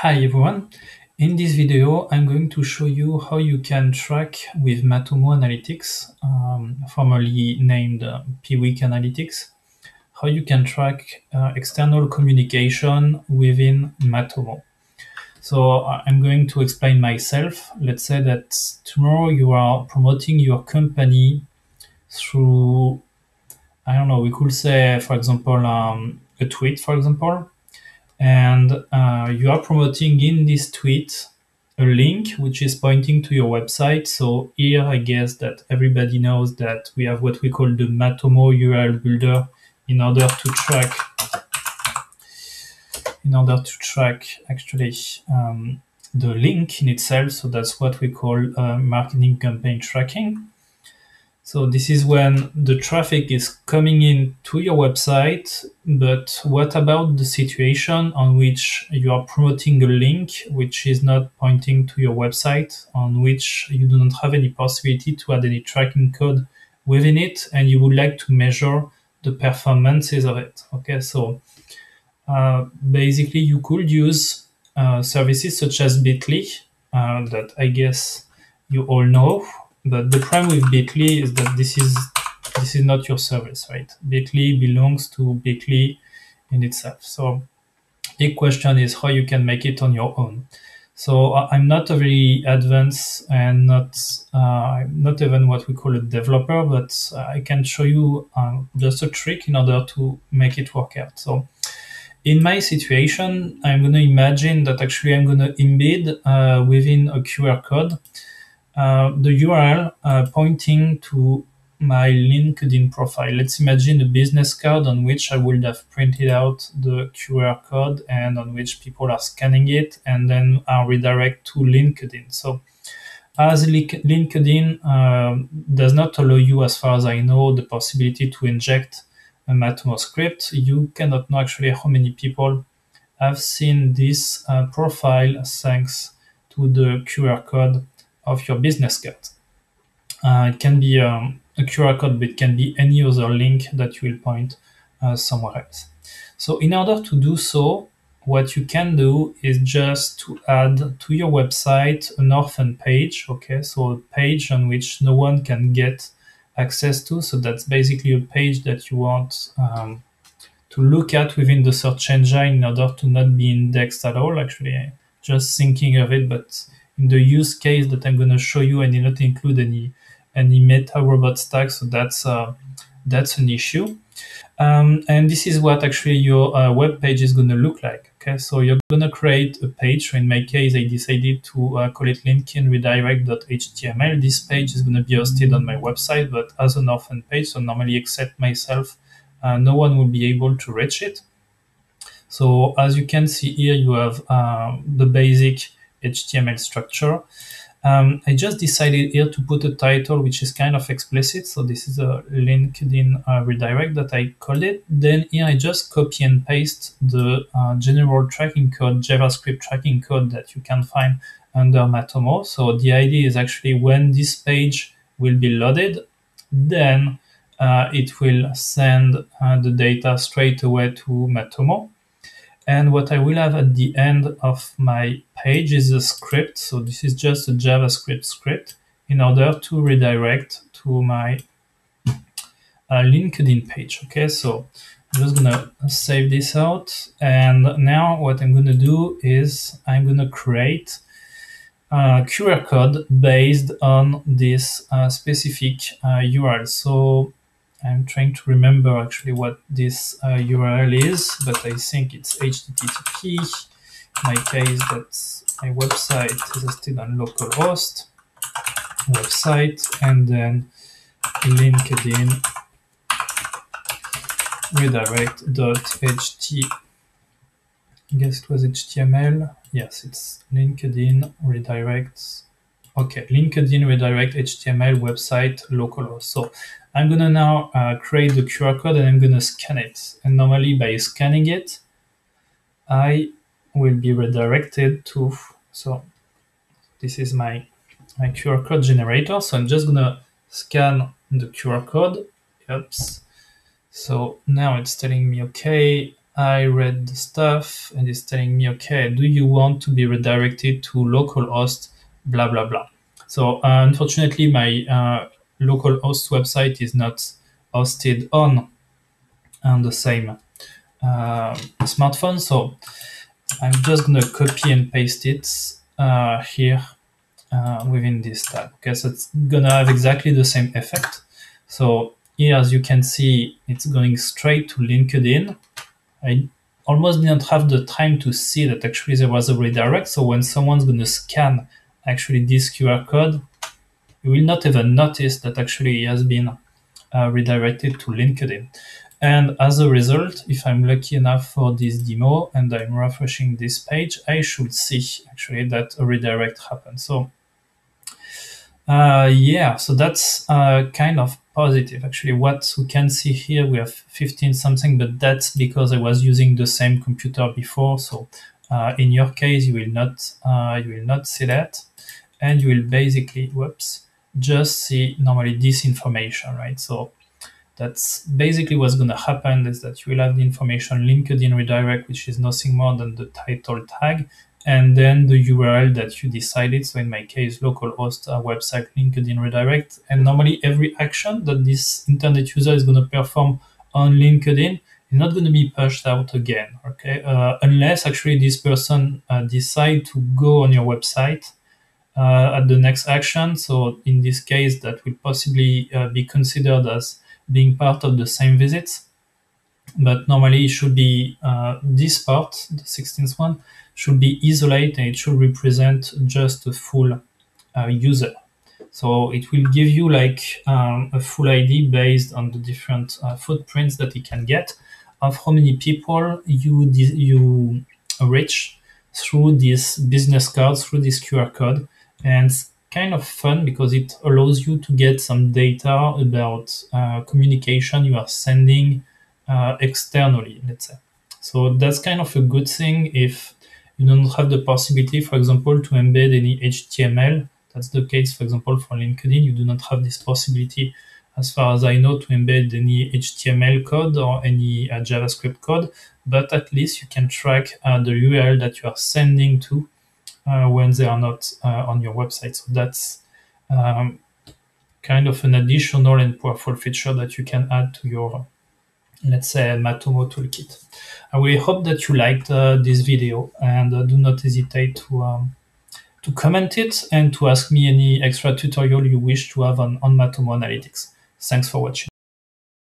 Hi everyone, in this video I'm going to show you how you can track with Matomo Analytics, formerly named Piwik Analytics, how you can track external communication within Matomo. So I'm going to explain myself. Let's say that tomorrow you are promoting your company through, I don't know, we could say, for example, a tweet, for example, and you are promoting in this tweet a link which is pointing to your website. So here I guess that everybody knows that we have what we call the Matomo URL builder in order to track actually the link in itself. So that's what we call marketing campaign tracking. So this is when the traffic is coming in to your website, but what about the situation on which you are promoting a link which is not pointing to your website, on which you do not have any possibility to add any tracking code within it, and you would like to measure the performances of it? Okay, so basically you could use services such as Bitly that I guess you all know. But the problem with Bitly is that this is not your service, right? Bitly belongs to Bitly in itself. So big question is how you can make it on your own. So I'm not a very advanced and not even what we call a developer, but I can show you just a trick in order to make it work out. So in my situation, I'm going to imagine that actually I'm going to embed within a QR code the URL pointing to my LinkedIn profile. Let's imagine a business card on which I would have printed out the QR code and on which people are scanning it and then are redirect to LinkedIn. So as LinkedIn does not allow you, as far as I know, the possibility to inject a Matomo script, you cannot know actually how many people have seen this profile thanks to the QR code of your business card. It can be a QR code, but it can be any other link that you will point somewhere else. So in order to do so, what you can do is just to add to your website an orphan page, okay? So a page on which no one can get access to. So that's basically a page that you want to look at within the search engine in order to not be indexed at all. Actually, just thinking of it, but in the use case that I'm going to show you, I did not include any meta robot stack, so that's an issue. And this is what actually your web page is going to look like. Okay, so you're going to create a page. So in my case, I decided to call it LinkedIn redirect.html. This page is going to be hosted on my website, but as an orphan page, so normally except myself, no one will be able to reach it. So as you can see here, you have the basic HTML structure. I just decided here to put a title which is kind of explicit. So this is a LinkedIn redirect that I called it. Then here I just copy and paste the general tracking code, JavaScript tracking code that you can find under Matomo. So the idea is actually when this page will be loaded, then it will send the data straight away to Matomo. And what I will have at the end of my page is a script. So this is just a JavaScript script in order to redirect to my LinkedIn page. Okay, so I'm just gonna save this out. And now what I'm gonna do is I'm gonna create a QR code based on this specific URL. So I'm trying to remember actually what this URL is, but I think it's HTTP. In my case, that's my website is hosted on localhost website, and then LinkedIn redirect.ht. I guess it was HTML. Yes, it's LinkedIn redirects. Okay, LinkedIn redirect HTML website localhost. So I'm gonna now create the QR code and I'm gonna scan it. And normally by scanning it, I will be redirected to, so this is my QR code generator. So I'm just gonna scan the QR code. Oops. So now it's telling me, okay, I read the stuff and it's telling me, okay, do you want to be redirected to localhost, blah, blah, blah. So unfortunately, my localhost website is not hosted on the same smartphone. So I'm just going to copy and paste it here within this tab. Okay, so it's going to have exactly the same effect. So here, as you can see, it's going straight to LinkedIn. I almost didn't have the time to see that actually there was a redirect. So when someone's going to scan actually this QR code, you will not even notice that actually it has been redirected to LinkedIn. And as a result, if I'm lucky enough for this demo and I'm refreshing this page, I should see actually that a redirect happened. So yeah, so that's kind of positive. Actually, what we can see here, we have 15 something, but that's because I was using the same computer before. So in your case, you will not see that, and you will basically, just see normally this information, right? So that's basically what's going to happen is that you will have the information LinkedIn redirect, which is nothing more than the title tag, and then the URL that you decided. So in my case, localhost website LinkedIn redirect. And normally every action that this internet user is going to perform on LinkedIn is not going to be pushed out again, okay? Unless actually this person decide to go on your website at the next action. So in this case, that will possibly be considered as being part of the same visits. But normally it should be this part, the 16th one, should be isolated and it should represent just a full user. So it will give you like a full ID based on the different footprints that it can get of how many people you reach through this business card, through this QR code. And it's kind of fun because it allows you to get some data about communication you are sending externally, let's say. So that's kind of a good thing if you don't have the possibility, for example, to embed any HTML. That's the case, for example, for LinkedIn. You do not have this possibility, as far as I know, to embed any HTML code or any JavaScript code, but at least you can track the URL that you are sending to when they are not on your website. So that's kind of an additional and powerful feature that you can add to your, let's say, Matomo toolkit. I really hope that you liked this video, and do not hesitate to comment it and to ask me any extra tutorial you wish to have on Matomo Analytics. Thanks for watching.